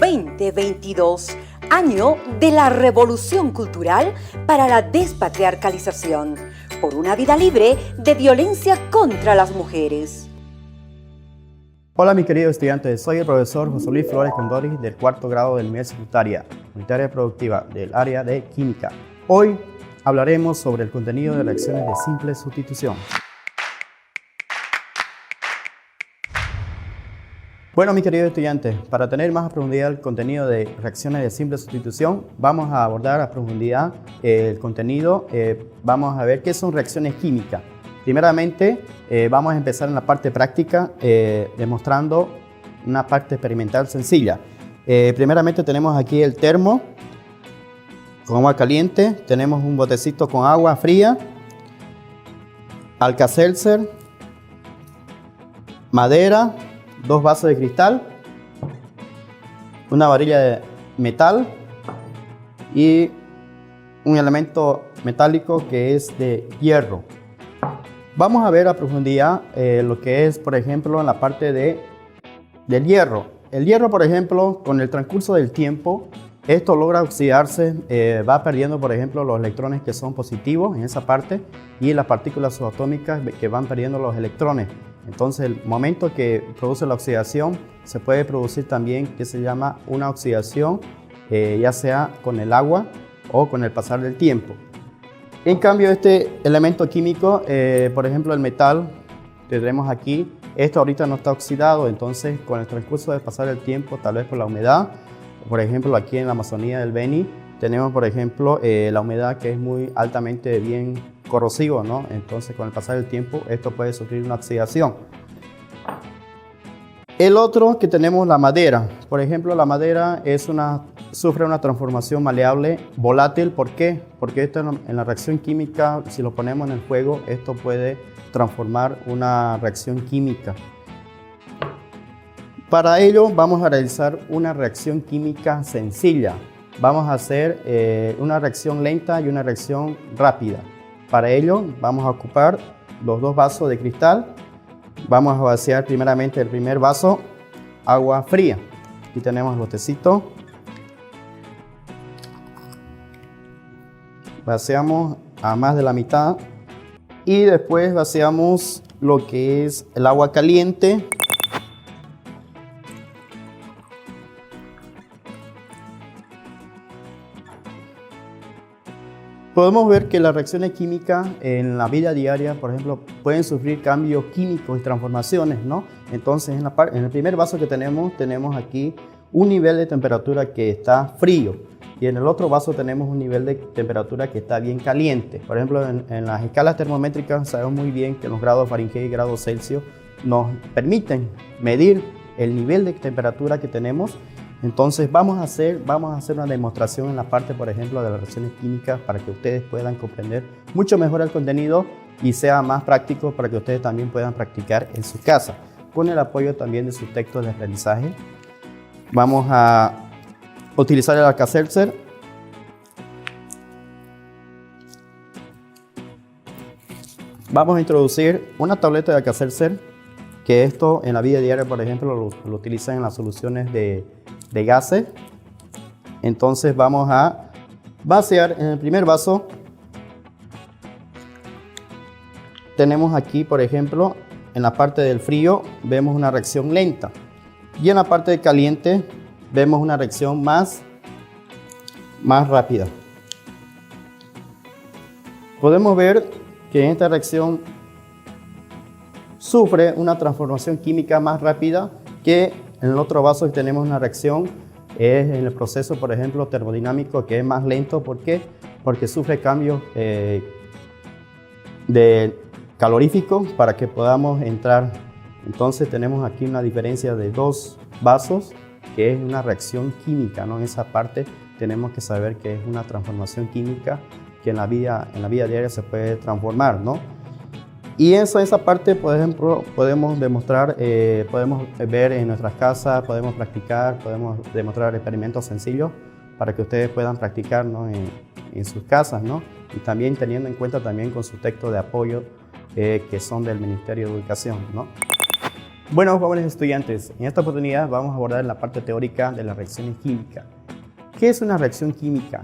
2022, año de la revolución cultural para la despatriarcalización, por una vida libre de violencia contra las mujeres. Hola mis queridos estudiantes, soy el profesor José Luis Flores Condori del cuarto grado de Unidad Secundaria, Unitaria Productiva del área de Química. Hoy hablaremos sobre el contenido de reacciones de simple sustitución. Bueno, mis queridos estudiantes, para tener más a profundidad el contenido de reacciones de simple sustitución, vamos a abordar a profundidad el contenido, vamos a ver qué son reacciones químicas. Primeramente, vamos a empezar en la parte práctica, demostrando una parte experimental sencilla. Primeramente tenemos aquí el termo con agua caliente, tenemos un botecito con agua fría, Alka-Seltzer, madera, 2 vasos de cristal, una varilla de metal y un elemento metálico que es de hierro. Vamos a ver a profundidad lo que es, por ejemplo, en la parte del hierro. El hierro, por ejemplo, con el transcurso del tiempo, esto logra oxidarse, va perdiendo, por ejemplo, los electrones que son positivos en esa parte y las partículas subatómicas que van perdiendo los electrones. Entonces, el momento que produce la oxidación, se puede producir también que se llama una oxidación, ya sea con el agua o con el pasar del tiempo. En cambio, este elemento químico, por ejemplo, el metal, tendremos aquí, esto ahorita no está oxidado, entonces con el transcurso del pasar del tiempo, tal vez por la humedad, por ejemplo, aquí en la Amazonía del Beni, tenemos, por ejemplo, la humedad que es muy altamente bien corrosivo, ¿no? Entonces, con el pasar del tiempo, esto puede sufrir una oxidación. El otro que tenemos, la madera. Por ejemplo, la madera sufre una transformación maleable volátil. ¿Por qué? Porque esto en la reacción química, si lo ponemos en el fuego, esto puede transformar una reacción química. Para ello, vamos a realizar una reacción química sencilla. Vamos a hacer una reacción lenta y una reacción rápida. Para ello, vamos a ocupar los 2 vasos de cristal. Vamos a vaciar primeramente el primer vaso, agua fría. Aquí tenemos el botecito. Vaciamos a más de la mitad y después vaciamos lo que es el agua caliente. Podemos ver que las reacciones químicas en la vida diaria, por ejemplo, pueden sufrir cambios químicos y transformaciones, ¿no? Entonces, en el primer vaso que tenemos aquí un nivel de temperatura que está frío y en el otro vaso tenemos un nivel de temperatura que está bien caliente. Por ejemplo, en las escalas termométricas sabemos muy bien que los grados Fahrenheit y grados Celsius nos permiten medir el nivel de temperatura que tenemos. Entonces vamos a hacer una demostración en la parte, por ejemplo, de las reacciones químicas para que ustedes puedan comprender mucho mejor el contenido y sea más práctico para que ustedes también puedan practicar en su casa, con el apoyo también de sus textos de aprendizaje. Vamos a utilizar el Alka-Seltzer. Vamos a introducir una tableta de Alka-Seltzer, que esto en la vida diaria, por ejemplo, lo utilizan en las soluciones de gases. Entonces vamos a vaciar en el primer vaso. Tenemos aquí, por ejemplo, en la parte del frío vemos una reacción lenta y en la parte del caliente vemos una reacción más rápida. Podemos ver que en esta reacción sufre una transformación química más rápida que en el otro vaso que tenemos una reacción es en el proceso, por ejemplo, termodinámico, que es más lento. ¿Por qué? Porque sufre cambios de caloríficos para que podamos entrar. Entonces tenemos aquí una diferencia de 2 vasos, que es una reacción química, ¿no? En esa parte tenemos que saber que es una transformación química que en la vida diaria se puede transformar, ¿no? Y esa parte, por ejemplo, podemos demostrar, podemos ver en nuestras casas, podemos practicar, podemos demostrar experimentos sencillos para que ustedes puedan practicar, ¿no? en sus casas, ¿no? Y también teniendo en cuenta también con sus textos de apoyo que son del Ministerio de Educación, ¿no? Bueno, jóvenes estudiantes, en esta oportunidad vamos a abordar la parte teórica de las reacciones químicas. ¿Qué es una reacción química?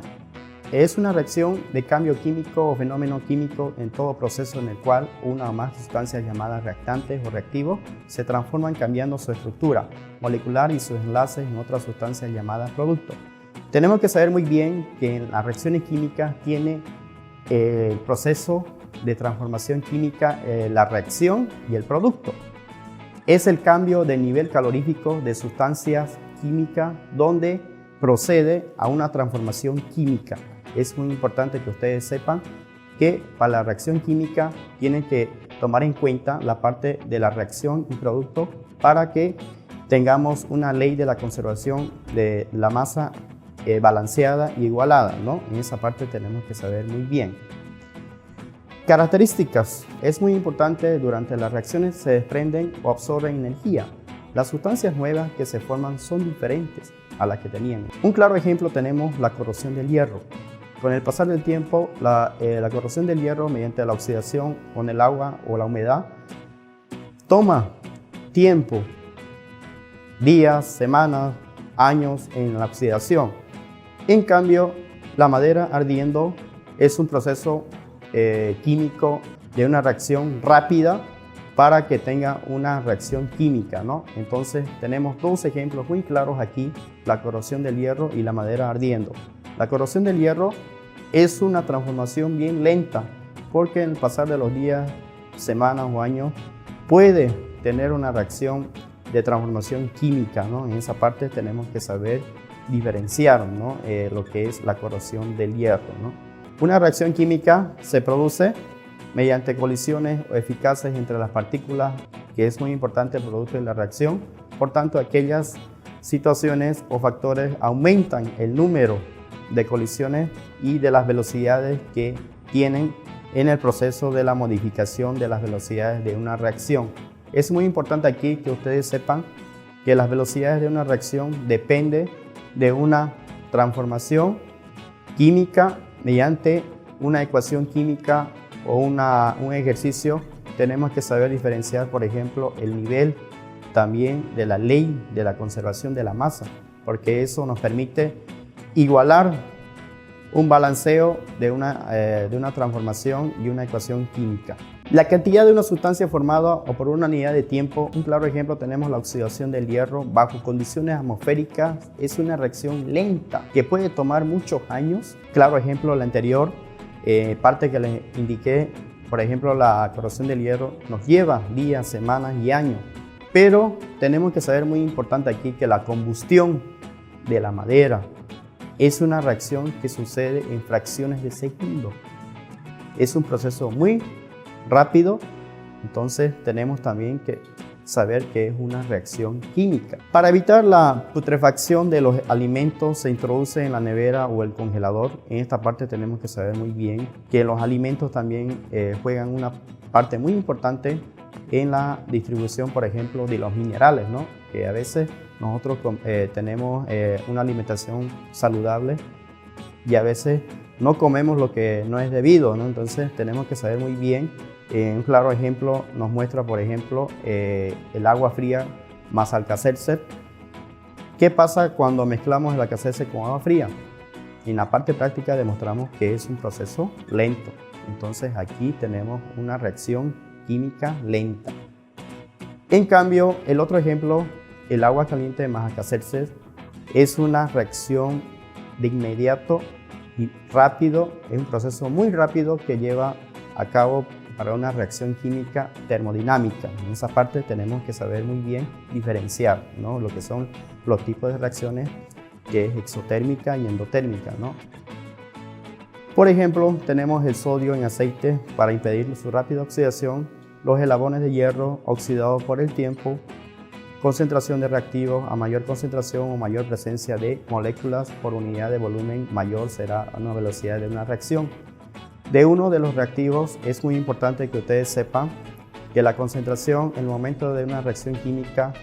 Es una reacción de cambio químico o fenómeno químico en todo proceso en el cual una o más sustancias llamadas reactantes o reactivos se transforman cambiando su estructura molecular y sus enlaces en otras sustancias llamadas productos. Tenemos que saber muy bien que en las reacciones químicas tiene el proceso de transformación química, la reacción y el producto. Es el cambio de nivel calorífico de sustancias químicas donde procede a una transformación química. Es muy importante que ustedes sepan que para la reacción química tienen que tomar en cuenta la parte de la reacción y producto para que tengamos una ley de la conservación de la masa balanceada y igualada, ¿no? En esa parte tenemos que saber muy bien. Características. Es muy importante, durante las reacciones se desprenden o absorben energía. Las sustancias nuevas que se forman son diferentes a las que tenían. Un claro ejemplo tenemos la corrosión del hierro. Con el pasar del tiempo, la corrosión del hierro mediante la oxidación con el agua o la humedad toma tiempo, días, semanas, años en la oxidación. En cambio, la madera ardiendo es un proceso químico de una reacción rápida para que tenga una reacción química, ¿no? Entonces tenemos dos ejemplos muy claros aquí, la corrosión del hierro y la madera ardiendo. La corrosión del hierro es una transformación bien lenta porque en el pasar de los días, semanas o años puede tener una reacción de transformación química, ¿no? En esa parte tenemos que saber diferenciar, ¿no? Lo que es la corrosión del hierro, ¿no? Una reacción química se produce mediante colisiones eficaces entre las partículas, que es muy importante el producto de la reacción. Por tanto, aquellas situaciones o factores aumentan el número de colisiones y de las velocidades que tienen en el proceso de la modificación de las velocidades de una reacción. Es muy importante aquí que ustedes sepan que las velocidades de una reacción dependen de una transformación química mediante una ecuación química o un ejercicio. Tenemos que saber diferenciar, por ejemplo, el nivel también de la ley de la conservación de la masa, porque eso nos permite igualar un balanceo de una transformación y una ecuación química. La cantidad de una sustancia formada o por una unidad de tiempo, un claro ejemplo tenemos la oxidación del hierro bajo condiciones atmosféricas, es una reacción lenta que puede tomar muchos años. Claro ejemplo, la anterior parte que les indiqué, por ejemplo, la corrosión del hierro nos lleva días, semanas y años. Pero tenemos que saber muy importante aquí que la combustión de la madera es una reacción que sucede en fracciones de segundo. Es un proceso muy rápido, entonces tenemos también que saber que es una reacción química. Para evitar la putrefacción de los alimentos se introduce en la nevera o el congelador. En esta parte tenemos que saber muy bien que los alimentos también juegan una parte muy importante en la distribución, por ejemplo, de los minerales, ¿no? Que a veces nosotros tenemos una alimentación saludable y a veces no comemos lo que no es debido, ¿no? Entonces tenemos que saber muy bien. Un claro ejemplo nos muestra, por ejemplo, el agua fría más Alka-Seltzer. ¿Qué pasa cuando mezclamos el Alka-Seltzer con agua fría? En la parte práctica demostramos que es un proceso lento. Entonces aquí tenemos una reacción química lenta. En cambio, el otro ejemplo, el agua caliente más Alka-Seltzer, es una reacción de inmediato y rápido, es un proceso muy rápido que lleva a cabo para una reacción química termodinámica. En esa parte tenemos que saber muy bien diferenciar, ¿no? Lo que son los tipos de reacciones, que es exotérmica y endotérmica, ¿no? Por ejemplo, tenemos el sodio en aceite para impedir su rápida oxidación, los eslabones de hierro oxidados por el tiempo, concentración de reactivos. A mayor concentración o mayor presencia de moléculas por unidad de volumen, mayor será la velocidad de una reacción. De uno de los reactivos es muy importante que ustedes sepan que la concentración en el momento de una reacción química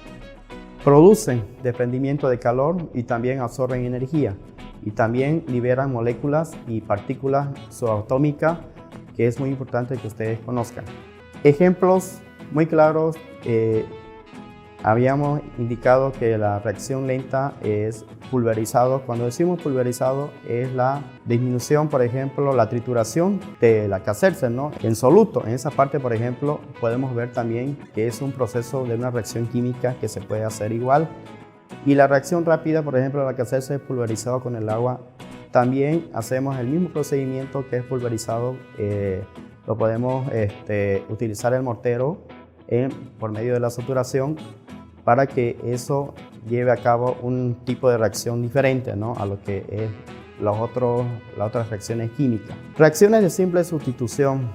producen desprendimiento de calor y también absorben energía y también liberan moléculas y partículas subatómicas, que es muy importante que ustedes conozcan. Ejemplos muy claros habíamos indicado que la reacción lenta es pulverizado. Cuando decimos pulverizado es la disminución, por ejemplo, la trituración de la Alka-Seltzer, ¿no? En soluto. En esa parte, por ejemplo, podemos ver también que es un proceso de una reacción química que se puede hacer igual. Y la reacción rápida, por ejemplo, la Alka-Seltzer pulverizado con el agua, también hacemos el mismo procedimiento que es pulverizado. Lo podemos utilizar el mortero por medio de la saturación para que eso lleve a cabo un tipo de reacción diferente, ¿no?, a lo que es las otras reacciones químicas. Reacciones de simple sustitución,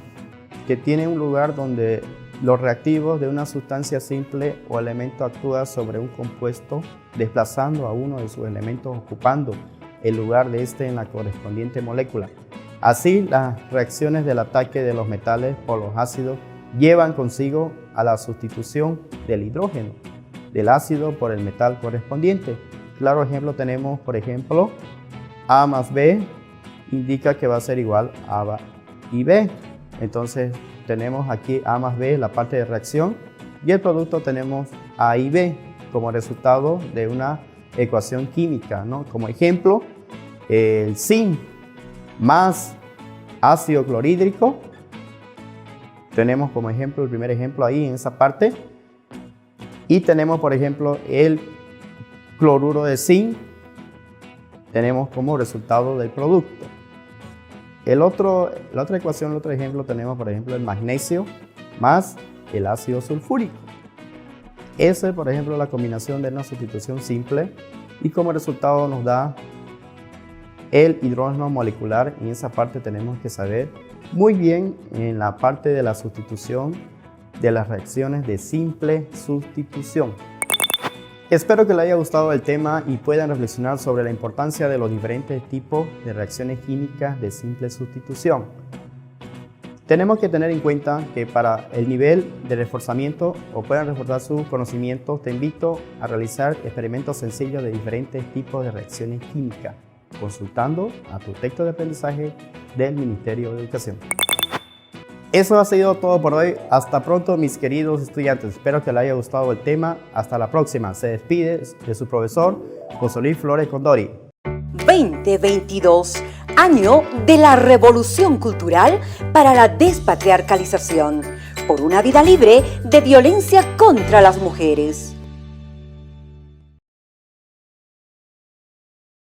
que tienen un lugar donde los reactivos de una sustancia simple o elemento actúan sobre un compuesto desplazando a uno de sus elementos, ocupando el lugar de este en la correspondiente molécula. Así, las reacciones del ataque de los metales por los ácidos llevan consigo a la sustitución del hidrógeno del ácido por el metal correspondiente. Claro ejemplo tenemos, por ejemplo, A más B indica que va a ser igual a A y B. Entonces tenemos aquí A más B, la parte de reacción, y el producto tenemos A y B como resultado de una ecuación química, ¿no? Como ejemplo, el zinc más ácido clorhídrico. Tenemos como ejemplo, el primer ejemplo ahí en esa parte. Y tenemos, por ejemplo, el cloruro de zinc. Tenemos como resultado del producto. La otra ecuación, el otro ejemplo, tenemos, por ejemplo, el magnesio más el ácido sulfúrico. Esa es, por ejemplo, la combinación de una sustitución simple. Y como resultado nos da el hidrógeno molecular. Y en esa parte tenemos que saber muy bien en la parte de la sustitución de las reacciones de simple sustitución. Espero que les haya gustado el tema y puedan reflexionar sobre la importancia de los diferentes tipos de reacciones químicas de simple sustitución. Tenemos que tener en cuenta que para el nivel de reforzamiento o puedan reforzar sus conocimientos, te invito a realizar experimentos sencillos de diferentes tipos de reacciones químicas, consultando a tu texto de aprendizaje del Ministerio de Educación. Eso ha sido todo por hoy. Hasta pronto, mis queridos estudiantes. Espero que les haya gustado el tema. Hasta la próxima. Se despide de su profesor, José Luis Flores Condori. 2022, año de la revolución cultural para la despatriarcalización, por una vida libre de violencia contra las mujeres.